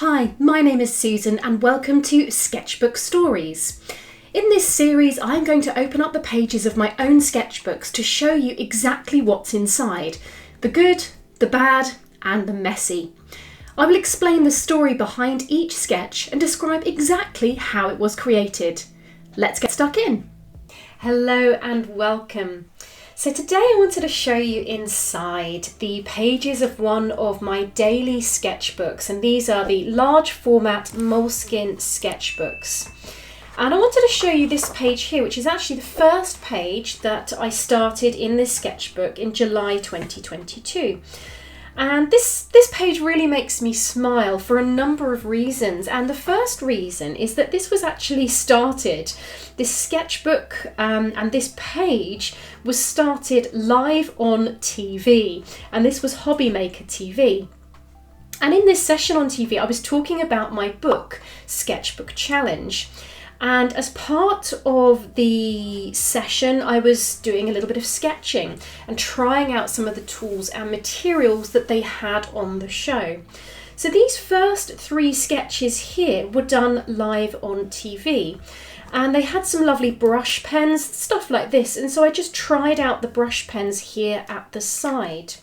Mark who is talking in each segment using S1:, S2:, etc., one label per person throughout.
S1: Hi, my name is Susan and welcome to Sketchbook Stories. In this series, I'm going to open up the pages of my own sketchbooks to show you exactly what's inside. The good, the bad, and the messy. I will explain the story behind each sketch and describe exactly how it was created. Let's get stuck in. Hello and welcome. So today I wanted to show you inside the pages of one of my daily sketchbooks, and these are the large format moleskin sketchbooks. And I wanted to show you this page here, which is actually the first page that I started in this sketchbook in July 2022. And this page really makes me smile for a number of reasons. And the first reason is that this was actually started, this sketchbook and this page was started live on TV. And this was HobbyMaker TV. And in this session on TV, I was talking about my book, Sketchbook Challenge. And as part of the session, I was doing a little bit of sketching and trying out some of the tools and materials that they had on the show. So these first three sketches here were done live on TV. And they had some lovely brush pens, stuff like this. And so I just tried out the brush pens here at the side.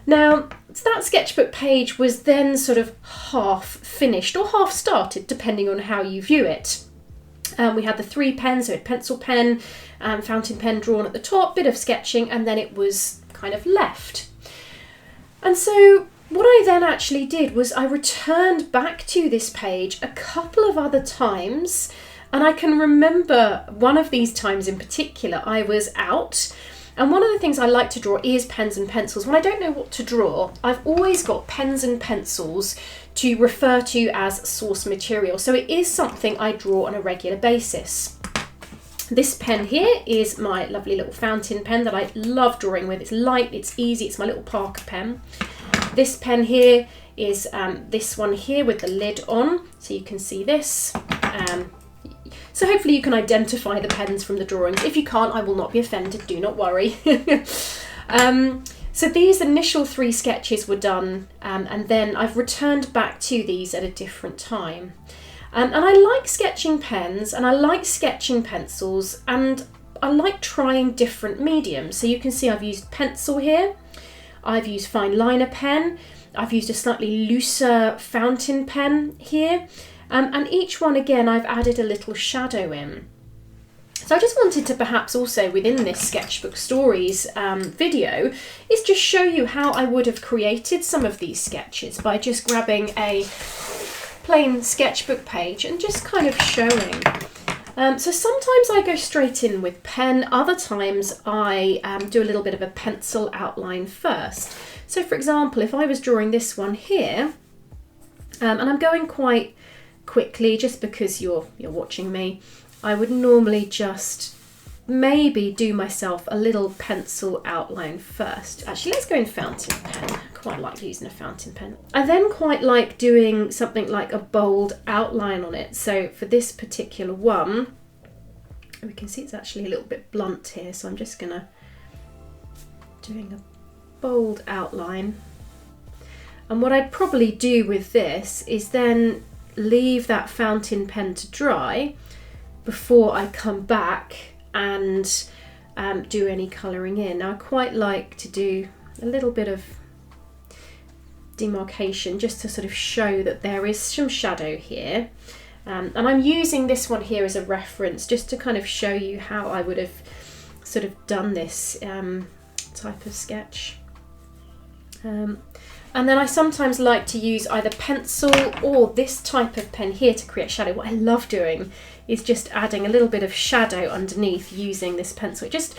S1: Now, that sketchbook page was then sort of half finished or half started, depending on how you view it. We had the three pens, so a pencil pen, fountain pen drawn at the top, bit of sketching, and then it was kind of left. And so what I then actually did was I returned back to this page a couple of other times, and I can remember one of these times in particular, I was out. And one of the things I like to draw is pens and pencils. When I don't know what to draw, I've always got pens and pencils to refer to as source material. So it is something I draw on a regular basis. This pen here is my lovely little fountain pen that I love drawing with. It's light, it's easy, it's my little Parker pen. This pen here is this one here with the lid on, so you can see this. So hopefully you can identify the pens from the drawings. If you can't, I will not be offended, do not worry. So these initial three sketches were done, and then I've returned back to these at a different time. And I like sketching pens, and I like sketching pencils, and I like trying different mediums. So you can see I've used pencil here, I've used fine liner pen, I've used a slightly looser fountain pen here. And each one, again, I've added a little shadow in. So I just wanted to perhaps also within this Sketchbook Stories video is just show you how I would have created some of these sketches by just grabbing a plain sketchbook page and just kind of showing. So sometimes I go straight in with pen, other times I do a little bit of a pencil outline first. So for example, if I was drawing this one here, and I'm going quite quickly just because you're watching me, I would normally just maybe do myself a little pencil outline first. Actually, let's go in fountain pen. I quite like using a fountain pen. I then quite like doing something like a bold outline on it. So for this particular one, we can see it's actually a little bit blunt here, so I'm just gonna doing a bold outline. And what I'd probably do with this is then leave that fountain pen to dry before I come back and do any colouring in. Now I quite like to do a little bit of demarcation just to sort of show that there is some shadow here. And I'm using this one here as a reference just to kind of show you how I would have sort of done this type of sketch. And then I sometimes like to use either pencil or this type of pen here to create shadow. What I love doing is just adding a little bit of shadow underneath using this pencil. It just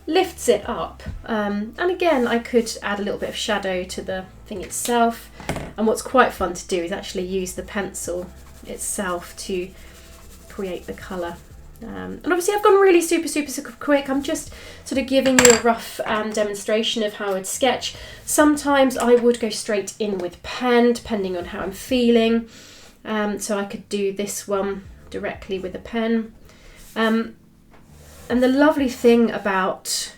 S1: lifts it up. And again, I could add a little bit of shadow to the thing itself. And what's quite fun to do is actually use the pencil itself to create the colour. And obviously I've gone really super quick. I'm just sort of giving you a rough demonstration of how I would sketch. Sometimes I would go straight in with pen, depending on how I'm feeling. So I could do this one directly with a pen. And the lovely thing about,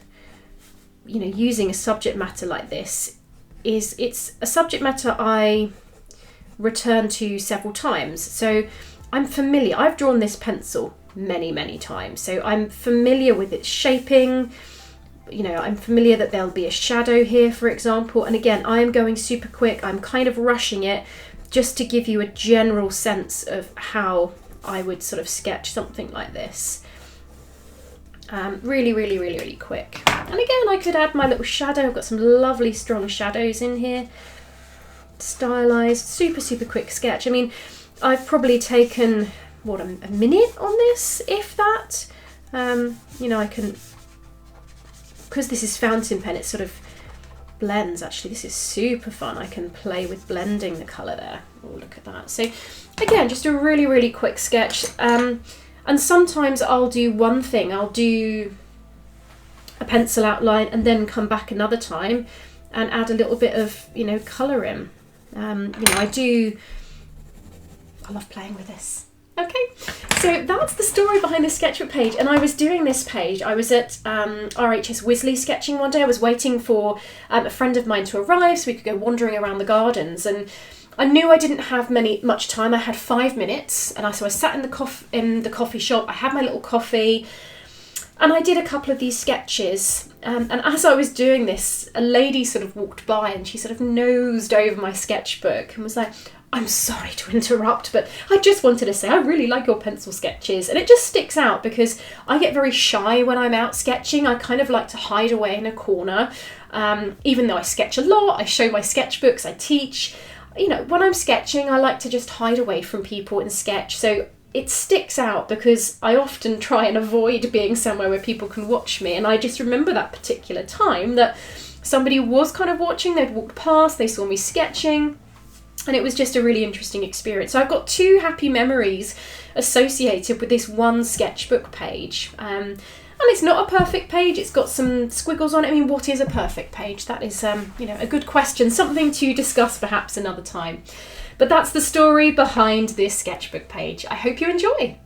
S1: using a subject matter like this is it's a subject matter I return to several times. So I'm familiar. I've drawn this pencil many times, so I'm familiar with its shaping. You know, I'm familiar that there'll be a shadow here, for example, and again, I'm going super quick. I'm kind of rushing it just to give you a general sense of how I would sort of sketch something like this. Really quick. And again, I could add my little shadow. I've got some lovely strong shadows in here. Stylized, super quick sketch. I mean, I've probably taken, what, a minute on this, if that. You know, I can, because this is fountain pen, it sort of blends. Actually, this is super fun. I can play with blending the colour there. Oh, look at that. So again, just a really quick sketch. And sometimes I'll do one thing. I'll do a pencil outline and then come back another time and add a little bit of, you know, colour in. You know, I love playing with this. Okay, so that's the story behind the sketchbook page, and I was doing this page. I was at RHS Wisley sketching one day. I was waiting for a friend of mine to arrive so we could go wandering around the gardens, and I knew I didn't have much time. I had 5 minutes, and so I sat in the coffee shop. I had my little coffee, and I did a couple of these sketches. And as I was doing this, a lady sort of walked by, and she sort of nosed over my sketchbook and was like, "I'm sorry to interrupt, but I just wanted to say I really like your pencil sketches." And it just sticks out because I get very shy when I'm out sketching. I kind of like to hide away in a corner. Even though I sketch a lot, I show my sketchbooks, I teach. You know, when I'm sketching, I like to just hide away from people and sketch. So it sticks out because I often try and avoid being somewhere where people can watch me. And I just remember that particular time that somebody was kind of watching. They'd walked past, they saw me sketching, and it was just a really interesting experience. So I've got 2 happy memories associated with this one sketchbook page. And it's not a perfect page. It's got some squiggles on it. I mean, what is a perfect page? That is, you know, a good question. Something to discuss perhaps another time. But that's the story behind this sketchbook page. I hope you enjoy.